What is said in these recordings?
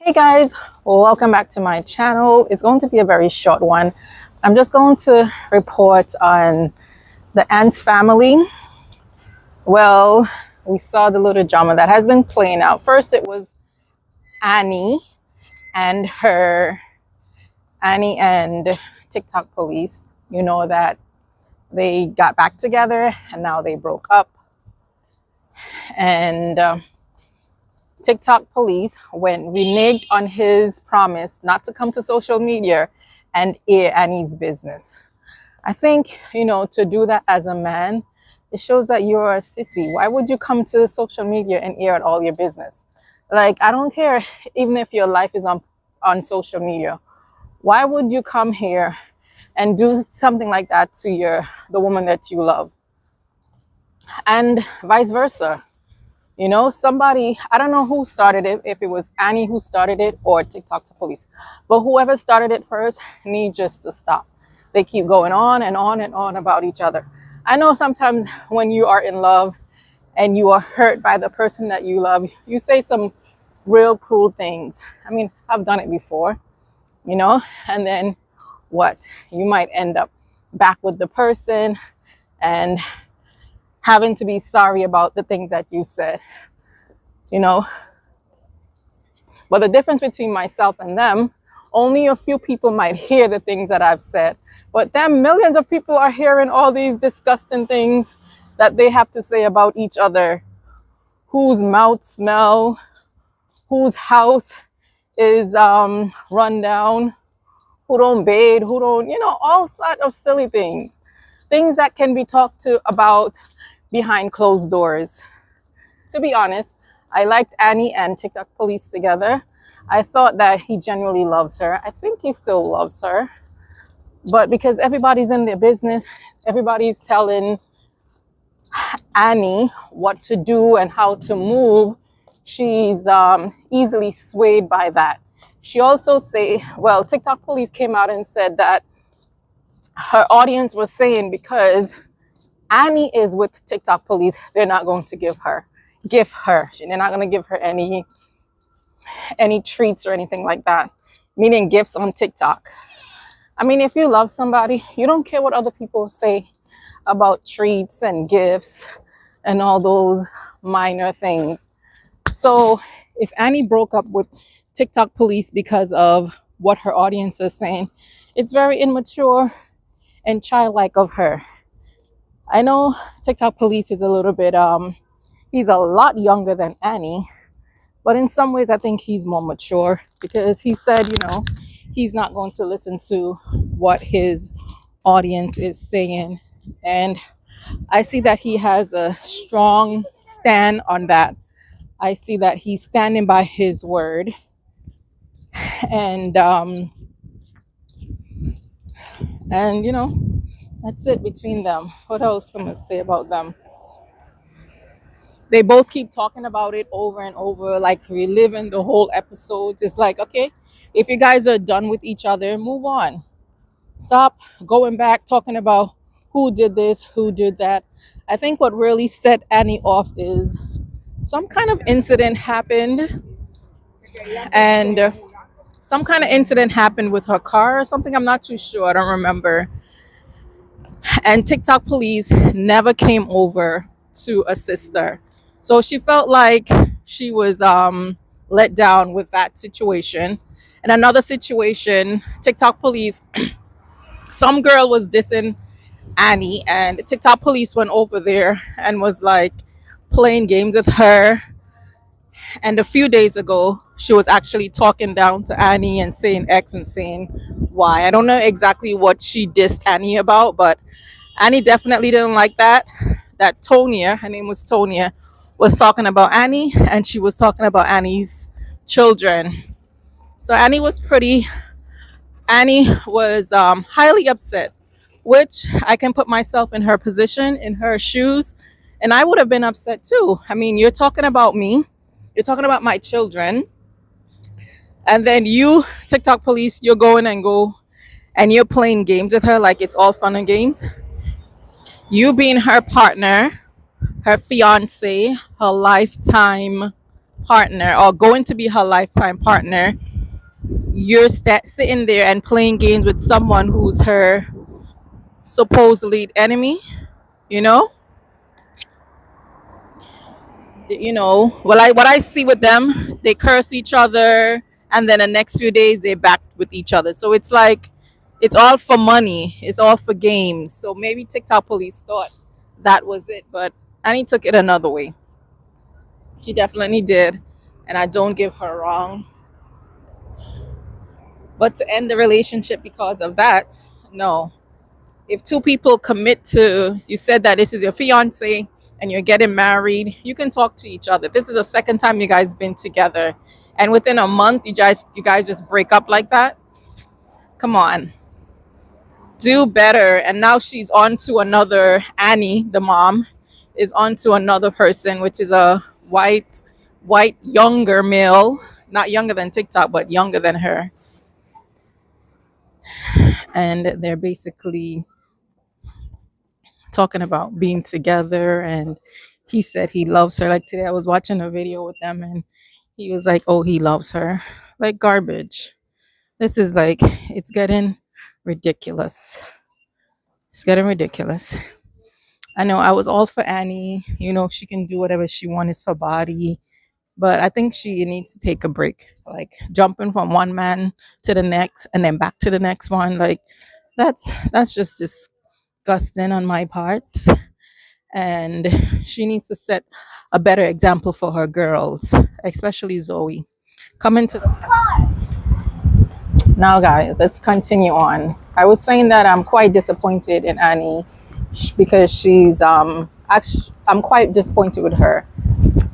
Hey guys, welcome back to my channel. It's going to be a very short one. I'm just going to report on the Ants family. Well, we saw the little drama that has been playing out. First, it was Annie and Annie and TikTok police. You know that they got back together and now they broke up. And TikTok police went reneged on his promise not to come to social media and air Annie's business. I think, to do that as a man, it shows that you're a sissy. Why would you come to social media and air out all your business? Like, I don't care, even if your life is on social media. Why would you come here and do something like that to the woman that you love? And vice versa. Somebody, I don't know who started it, if it was Annie who started it or TikTok to police, but whoever started it first needs just to stop. They keep going on and on and on about each other. I know sometimes when you are in love and you are hurt by the person that you love, you say some real cruel things. I mean, I've done it before, and then what? You might end up back with the person and having to be sorry about the things that you said, But the difference between myself and them, only a few people might hear the things that I've said. But then millions of people are hearing all these disgusting things that they have to say about each other. Whose mouth smell, whose house is run down, who don't bathe, who don't, all sorts of silly things. Things that can be talked to about behind closed doors. To be honest, I liked Annie and TikTok police together. I thought that he genuinely loves her. I think he still loves her. But because everybody's in their business, everybody's telling Annie what to do and how to move, she's easily swayed by that. She also TikTok police came out and said that her audience was saying because Annie is with TikTok police, they're not going to give her. They're not going to give her any treats or anything like that, meaning gifts on TikTok. I mean, if you love somebody, you don't care what other people say about treats and gifts and all those minor things. So if Annie broke up with TikTok police because of what her audience is saying, it's very immature and childlike of her. I know TikTok police is a little bit, he's a lot younger than Annie, but in some ways I think he's more mature because he said, he's not going to listen to what his audience is saying. And I see that he has a strong stand on that. I see that he's standing by his word. And that's it between them. What else am I gonna say about them? They both keep talking about it over and over, like reliving the whole episode. It's like, okay, if you guys are done with each other, move on. Stop going back talking about who did this, who did that. I think what really set Annie off is some kind of incident happened, and some kind of incident happened with her car or something. I'm not too sure. I don't remember. And TikTok police never came over to assist her. So she felt like she was let down with that situation. And another situation, TikTok police, some girl was dissing Annie, and TikTok police went over there and was like playing games with her. And a few days ago, she was actually talking down to Annie and saying X and saying Y. I don't know exactly what she dissed Annie about, but Annie definitely didn't like that. That Tonya, her name was Tonya, was talking about Annie, and she was talking about Annie's children. So Annie was highly upset, which I can put myself in her position, in her shoes, and I would have been upset too. I mean, you're talking about me, you're talking about my children, and then you, TikTok police, you're going and you're playing games with her like it's all fun and games. You being her partner, her fiance, her lifetime partner or going to be her lifetime partner, you're sitting there and playing games with someone who's her supposedly enemy, you know? Well, what I see with them, they curse each other, and then the next few days they're back with each other. So it's like it's all for money, it's all for games. So maybe TikTok police thought that was it, but Annie took it another way. She definitely did, and I don't give her wrong. But to end the relationship because of that, no. If two people commit to, you said that this is your fiance and you're getting married, you can talk to each other. This is the second time you guys been together, and within a month you guys just break up like that. Come on, do better. And now she's on to another. Annie, the mom, is on to another person, which is a white younger male, not younger than TikTok but younger than her, and they're basically talking about being together. And he said he loves her. Like today I was watching a video with them and he was like, oh, he loves her. Like garbage. This is like, it's getting ridiculous. It's getting ridiculous. I know I was all for Annie. She can do whatever she wants. It's her body. But I think she needs to take a break. Like jumping from one man to the next and then back to the next one. Like that's just disgusting on my part. And she needs to set a better example for her girls, especially Zoe. Coming to now, guys, let's continue on. I was saying that I'm quite disappointed in Annie because she's actually, I'm quite disappointed with her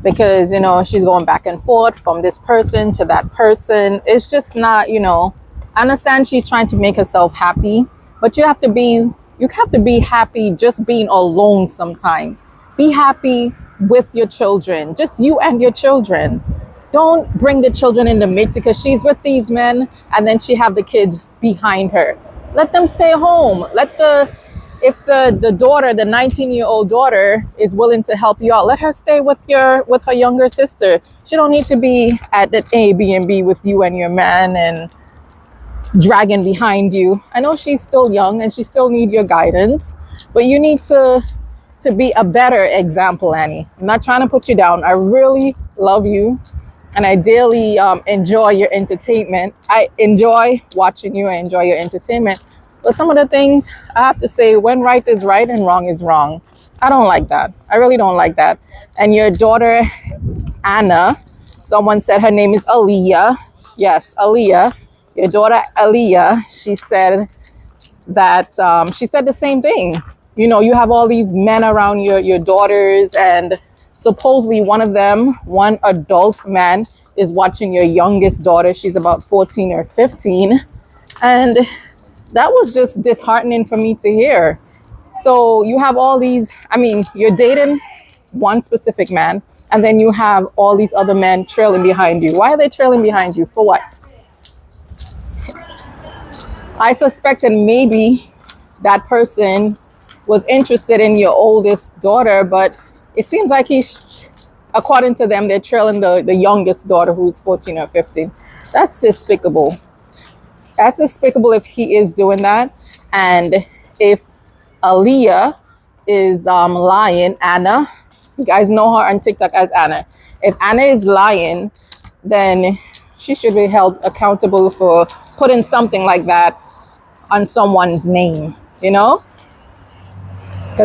because she's going back and forth from this person to that person. It's just not, I understand she's trying to make herself happy, but you have to be happy just being alone sometimes. Be happy with your children, just you and your children. Don't bring the children in the mix because she's with these men and then she have the kids behind her. Let them stay home. If the daughter, the 19-year-old daughter is willing to help you out, let her stay with her younger sister. She don't need to be at the Airbnb with you and your man and dragging behind you. I know she's still young and she still needs your guidance, but you need to be a better example, Annie. I'm not trying to put you down. I really love you and I daily enjoy your entertainment. I enjoy watching you. I enjoy your entertainment. But some of the things I have to say, when right is right and wrong is wrong. I don't like that. I really don't like that. And your daughter, Anna, someone said her name is Aaliyah. Yes, Aaliyah. Your daughter, Aaliyah, she said that, she said the same thing. You have all these men around your daughters and supposedly one adult man is watching your youngest daughter. She's about 14 or 15. And that was just disheartening for me to hear. So you have all these, you're dating one specific man and then you have all these other men trailing behind you. Why are they trailing behind you? For what? I suspected maybe that person was interested in your oldest daughter, but it seems like according to them, they're trailing the youngest daughter who's 14 or 15. That's despicable. That's despicable if he is doing that. And if Aaliyah is lying, Anna, you guys know her on TikTok as Anna. If Anna is lying, then she should be held accountable for putting something like that on someone's name, because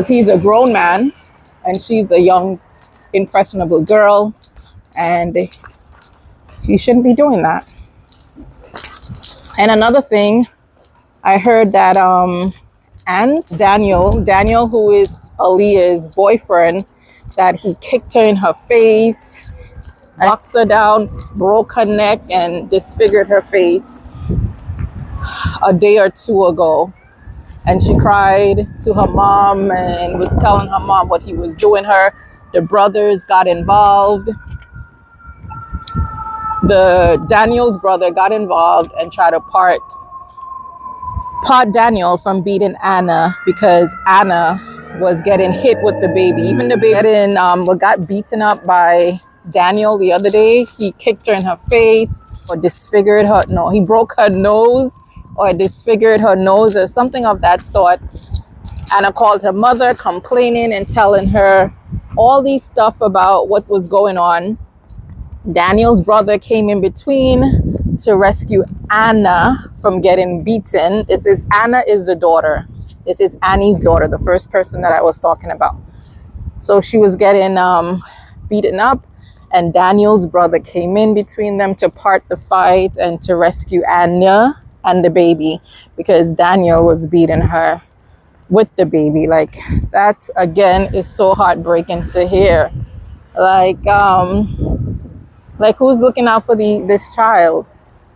he's a grown man and she's a young, impressionable girl, and he shouldn't be doing that. And another thing, I heard that Daniel, who is Aaliyah's boyfriend, that he kicked her in her face, knocked her down, broke her neck, and disfigured her face a day or two ago. And she cried to her mom and was telling her mom what he was doing her. The brothers got involved. Daniel's brother got involved and tried to part Daniel from beating Anna because Anna was getting hit with the baby. Even the baby got beaten up by Daniel the other day. He kicked her in her face or disfigured her. No, he broke her nose or disfigured her nose or something of that sort. Anna called her mother, complaining and telling her all these stuff about what was going on. Daniel's brother came in between to rescue Anna from getting beaten. Anna is the daughter. This is Annie's daughter, the first person that I was talking about. So she was getting beaten up, and Daniel's brother came in between them to part the fight and to rescue Anna and the baby, because Daniel was beating her with the baby. Like, that's, again, is so heartbreaking to hear. Like who's looking out for this child?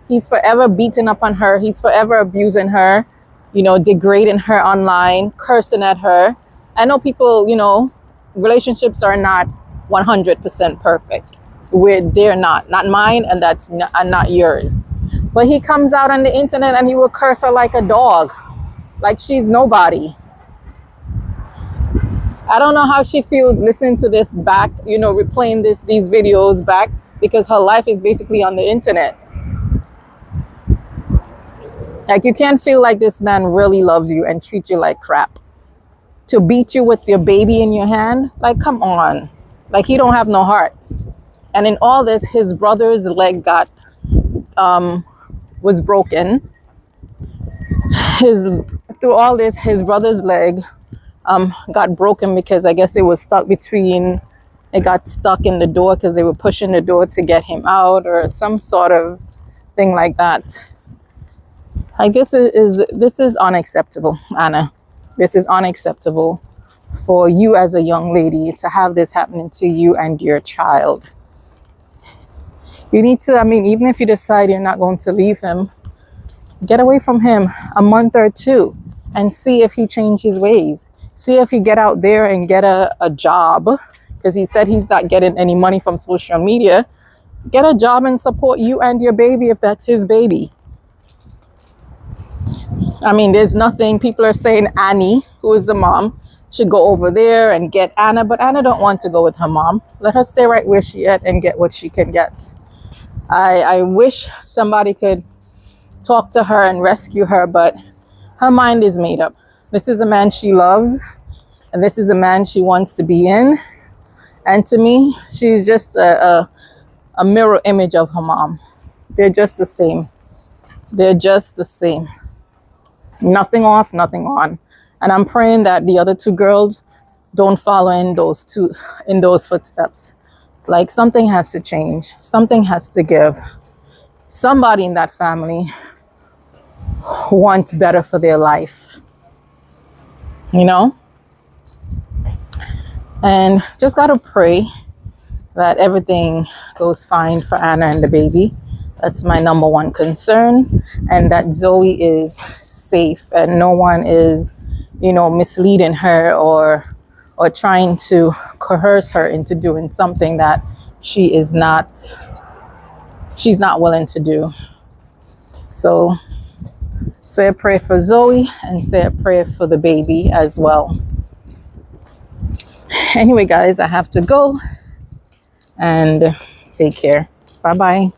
He's forever beating up on her. He's forever abusing her, degrading her online, cursing at her. I know people, relationships are not 100% perfect. They're not mine, and that's not yours. But he comes out on the internet and he will curse her like a dog, like she's nobody. I don't know how she feels listening to this back, replaying these videos back, because her life is basically on the internet. Like, you can't feel like this man really loves you and treat you like crap. To beat you with your baby in your hand, like, come on. Like, he don't have no heart. And in all this, his brother's leg was broken. Through all this, his brother's leg got broken because I guess it was it got stuck in the door because they were pushing the door to get him out or some sort of thing like that. I guess this is unacceptable, Anna. This is unacceptable for you as a young lady to have this happening to you and your child. You need to, even if you decide you're not going to leave him, get away from him a month or two and see if he changes his ways. See if he get out there and get a job, because he said he's not getting any money from social media. Get a job and support you and your baby if that's his baby. There's nothing. People are saying Annie, who is the mom, should go over there and get Anna, but Anna don't want to go with her mom. Let her stay right where she at and get what she can get. I wish somebody could talk to her and rescue her, but her mind is made up. This is a man she loves, and this is a man she wants to be in. And to me, she's just a mirror image of her mom. They're just the same. They're just the same. Nothing off, nothing on. And I'm praying that the other two girls don't follow in those footsteps. Like, something has to change. Something has to give. Somebody in that family wants better for their life. And just gotta pray that everything goes fine for Anna and the baby. That's my number one concern. And that Zoe is safe and no one is, misleading her or trying to coerce her into doing something that she's not willing to do. So say a prayer for Zoe and say a prayer for the baby as well. Anyway, guys, I have to go, and take care. Bye-bye.